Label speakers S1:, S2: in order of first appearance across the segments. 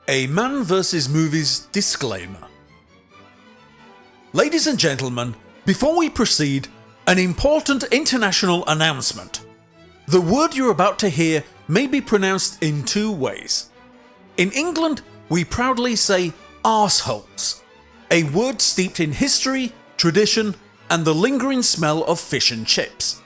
S1: A Man vs. Movies disclaimer. Ladies and gentlemen, before we proceed, an important international announcement. The word you're about to hear may be pronounced in two ways. In England, we proudly say arseholes, a word steeped in history, tradition, and the lingering smell of fish and chips.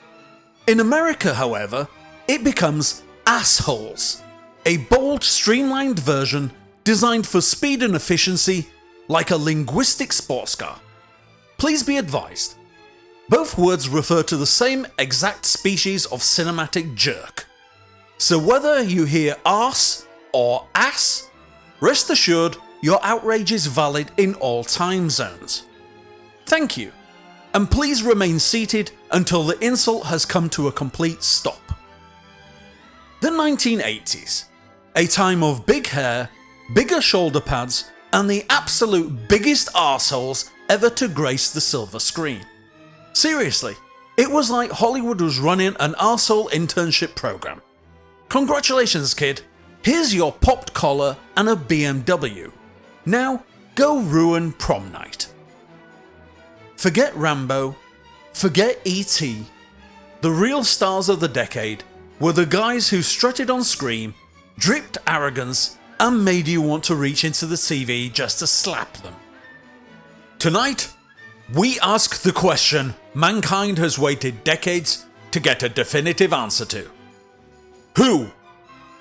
S1: In America, however, it becomes assholes, a bold, streamlined version designed for speed and efficiency like a linguistic sports car. Please be advised, both words refer to the same exact species of cinematic jerk. So whether you hear arse or ass, rest assured your outrage is valid in all time zones. Thank you, and please remain seated until the insult has come to a complete stop. The 1980s, a time of big hair, bigger shoulder pads, and the absolute biggest arseholes ever to grace the silver screen. Seriously, it was like Hollywood was running an arsehole internship program. Congratulations, kid, here's your popped collar and a BMW. Now, go ruin prom night. Forget Rambo, forget E.T. The real stars of the decade were the guys who strutted on screen, dripped arrogance, and made you want to reach into the TV just to slap them. Tonight, we ask the question mankind has waited decades to get a definitive answer to. Who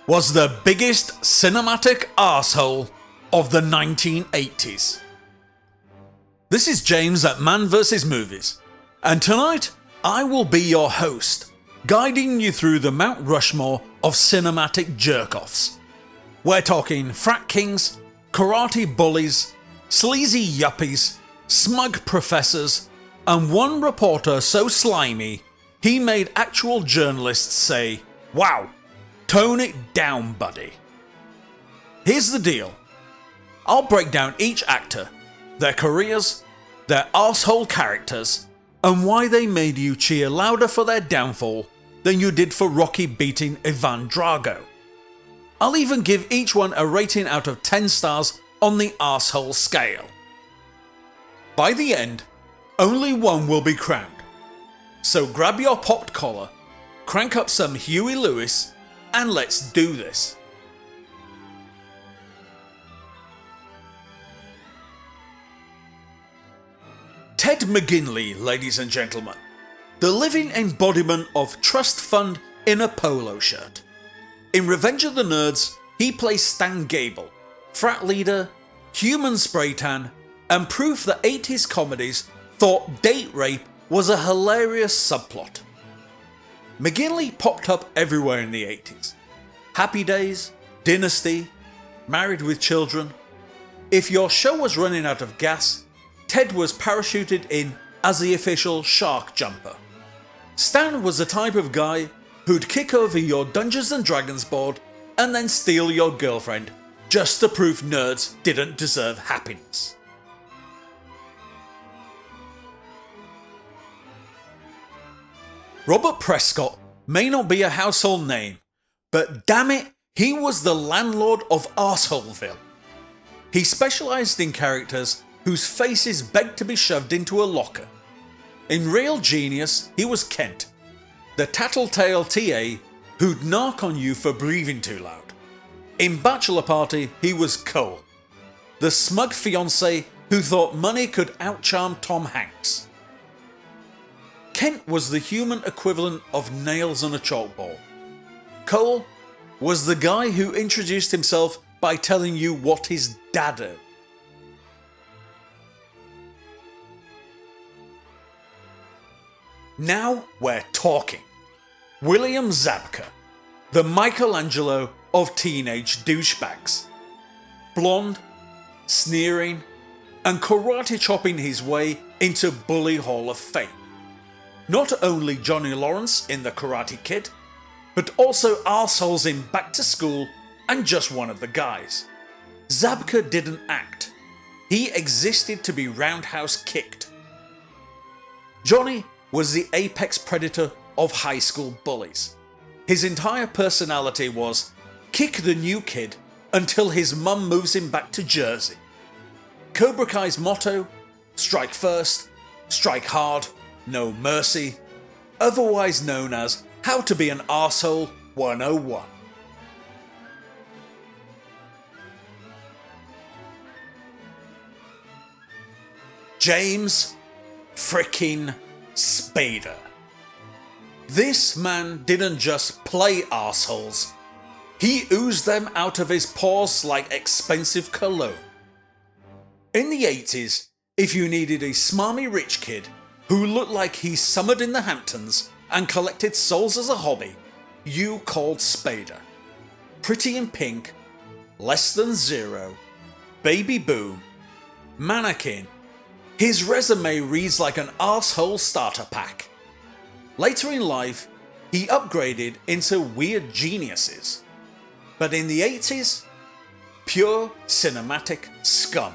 S1: was the biggest cinematic arsehole of the 1980s? This is James at Man vs. Movies, and tonight I will be your host, guiding you through the Mount Rushmore of cinematic jerk-offs. We're talking frat kings, karate bullies, sleazy yuppies, smug professors, and one reporter so slimy he made actual journalists say, "Wow, tone it down, buddy." Here's the deal. I'll break down each actor, their careers, their arsehole characters, and why they made you cheer louder for their downfall than you did for Rocky beating Ivan Drago. I'll even give each one a rating out of 10 stars on the arsehole scale. By the end, only one will be crowned. So grab your popped collar, crank up some Huey Lewis, and let's do this. Ted McGinley, ladies and gentlemen, the living embodiment of trust fund in a polo shirt. In Revenge of the Nerds, he plays Stan Gable, frat leader, human spray tan, and proof that 80s comedies thought date rape was a hilarious subplot. McGinley popped up everywhere in the 80s. Happy Days, Dynasty, Married with Children. If your show was running out of gas, Ted was parachuted in as the official shark jumper. Stan was the type of guy who'd kick over your Dungeons & Dragons board and then steal your girlfriend just to prove nerds didn't deserve happiness. Robert Prescott may not be a household name, but damn it, he was the landlord of Arseholeville. He specialised in characters whose faces begged to be shoved into a locker. In Real Genius, he was Kent, the tattletale TA who'd narc on you for breathing too loud. In Bachelor Party, he was Cole, the smug fiancé who thought money could outcharm Tom Hanks. Kent was the human equivalent of nails on a chalkboard. Cole was the guy who introduced himself by telling you what his dad did. Now we're talking. William Zabka, the Michelangelo of teenage douchebags. Blonde, sneering, and karate chopping his way into Bully Hall of Fame. Not only Johnny Lawrence in The Karate Kid, but also arseholes in Back to School and Just One of the Guys. Zabka didn't act. He existed to be roundhouse kicked. Johnny was the apex predator of high school bullies. His entire personality was kick the new kid until his mum moves him back to Jersey. Cobra Kai's motto: strike first, strike hard, no mercy, otherwise known as How to Be an Arsehole 101. James frickin' Spader. This man didn't just play arseholes, he oozed them out of his pores like expensive cologne. In the 80s, if you needed a smarmy rich kid who looked like he summered in the Hamptons and collected souls as a hobby, you called Spader. Pretty in Pink, Less Than Zero, Baby Boom, Mannequin. His resume reads like an arsehole starter pack. Later in life, he upgraded into Weird Geniuses. But in the 80s, pure cinematic scum.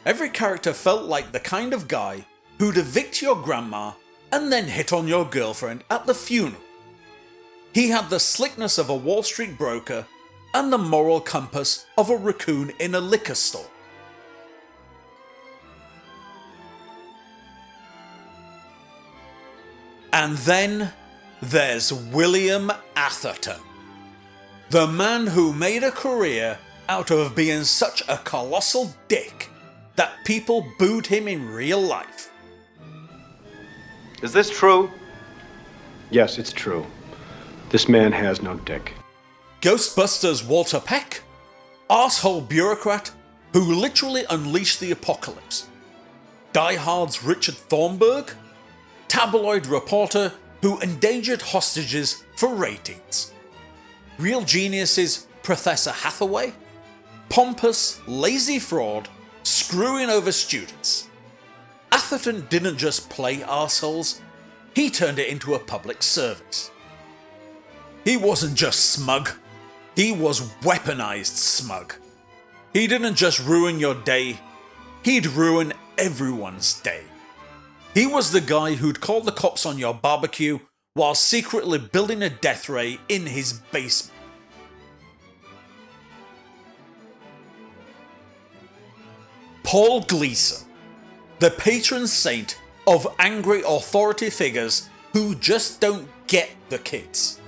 S1: Every character felt like the kind of guy who'd evict your grandma and then hit on your girlfriend at the funeral. He had the slickness of a Wall Street broker and the moral compass of a raccoon in a liquor store. And then there's William Atherton, the man who made a career out of being such a colossal dick that people booed him in real life.
S2: Is this true?
S3: Yes, it's true. This man has no dick.
S1: Ghostbusters Walter Peck, arsehole bureaucrat who literally unleashed the apocalypse. Die Hard's Richard Thornburg, tabloid reporter who endangered hostages for ratings. Real Geniuses Professor Hathaway, pompous, lazy fraud, screwing over students. Atherton didn't just play arseholes, he turned it into a public service. He wasn't just smug, he was weaponized smug. He didn't just ruin your day, he'd ruin everyone's day. He was the guy who'd call the cops on your barbecue while secretly building a death ray in his basement. Paul Gleason, the patron saint of angry authority figures who just don't get the kids.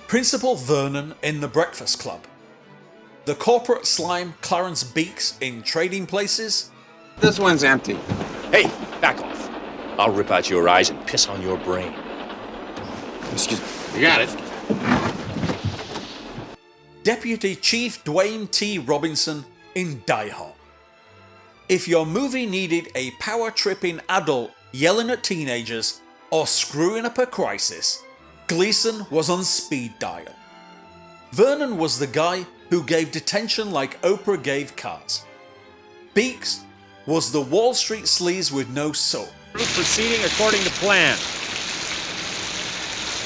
S1: Principal Vernon in The Breakfast Club. The corporate slime Clarence Beaks in Trading Places.
S2: This one's empty.
S4: Hey, back off. I'll rip out your eyes and piss on your brain.
S2: Excuse me. You got it.
S1: Deputy Chief Dwayne T. Robinson in Die Hard. If your movie needed a power-tripping adult yelling at teenagers or screwing up a crisis, Gleason was on speed dial. Vernon was the guy who gave detention like Oprah gave cars. Beaks was the Wall Street sleaze with no soul.
S5: Proceeding according to plan.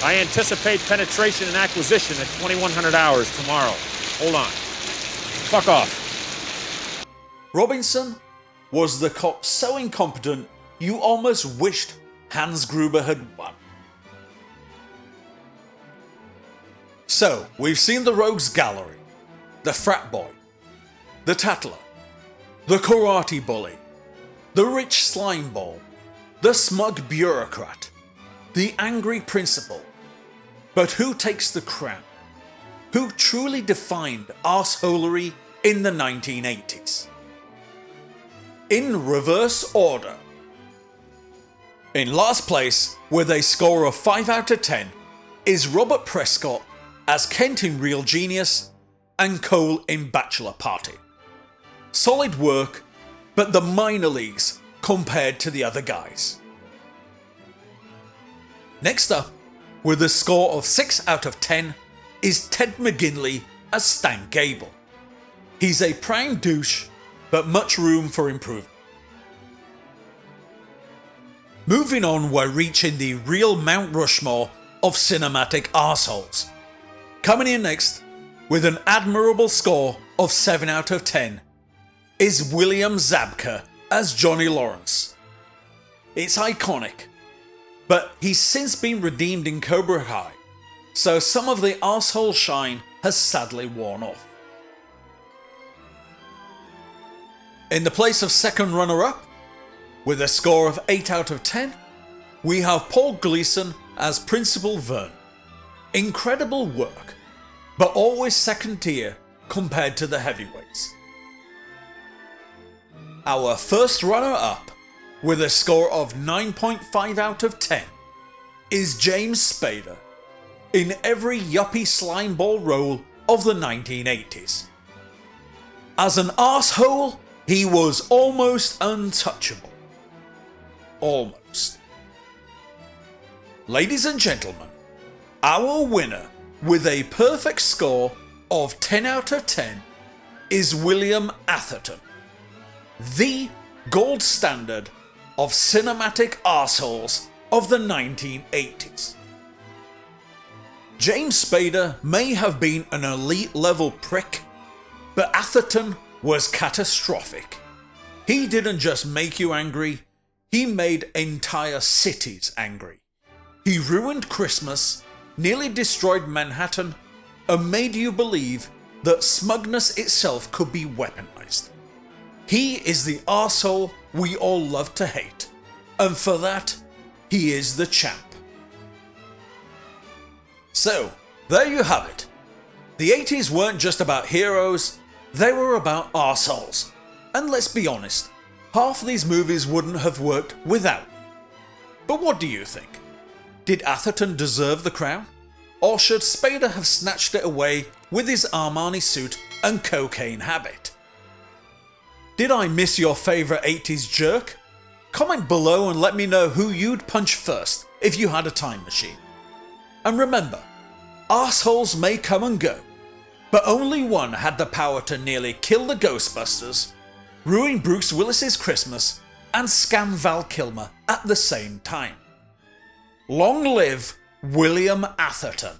S5: I anticipate penetration and acquisition at 2100 hours tomorrow. Hold on. Fuck off.
S1: Robinson was the cop so incompetent you almost wished Hans Gruber had won. So, we've seen the rogues gallery, the frat boy, the tattler, the karate bully, the rich slime ball, the smug bureaucrat, the angry principal. But who takes the crown? Who truly defined arseholery in the 1980s? In reverse order. In last place, with a score of 5 out of 10, is Robert Prescott as Kent in Real Genius and Cole in Bachelor Party. Solid work, but the minor leagues compared to the other guys. Next up, with a score of 6 out of 10, is Ted McGinley as Stan Gable. He's a prime douche, but much room for improvement. Moving on, we're reaching the real Mount Rushmore of cinematic arseholes. Coming in next, with an admirable score of 7 out of 10, is William Zabka as Johnny Lawrence. It's iconic, but he's since been redeemed in Cobra Kai, so some of the arsehole shine has sadly worn off. In the place of second runner-up, with a score of 8 out of 10, we have Paul Gleason as Principal Vern. Incredible work, but always second tier compared to the heavyweights. Our first runner-up, with a score of 9.5 out of 10, is James Spader, in every yuppie slimeball role of the 1980s. As an arsehole, he was almost untouchable. Almost. Ladies and gentlemen, our winner with a perfect score of 10 out of 10 is William Atherton, the gold standard of cinematic arseholes of the 1980s. James Spader may have been an elite level prick, but Atherton was catastrophic. He didn't just make you angry, he made entire cities angry. He ruined Christmas, nearly destroyed Manhattan, and made you believe that smugness itself could be weaponized. He is the arsehole we all love to hate, and for that, he is the champ. So, there you have it. The 80s weren't just about heroes, they were about arseholes. And let's be honest, half these movies wouldn't have worked without. But what do you think? Did Atherton deserve the crown? Or should Spader have snatched it away with his Armani suit and cocaine habit? Did I miss your favourite 80s jerk? Comment below and let me know who you'd punch first if you had a time machine. And remember, arseholes may come and go, but only one had the power to nearly kill the Ghostbusters, ruin Bruce Willis's Christmas, and scam Val Kilmer at the same time. Long live William Atherton.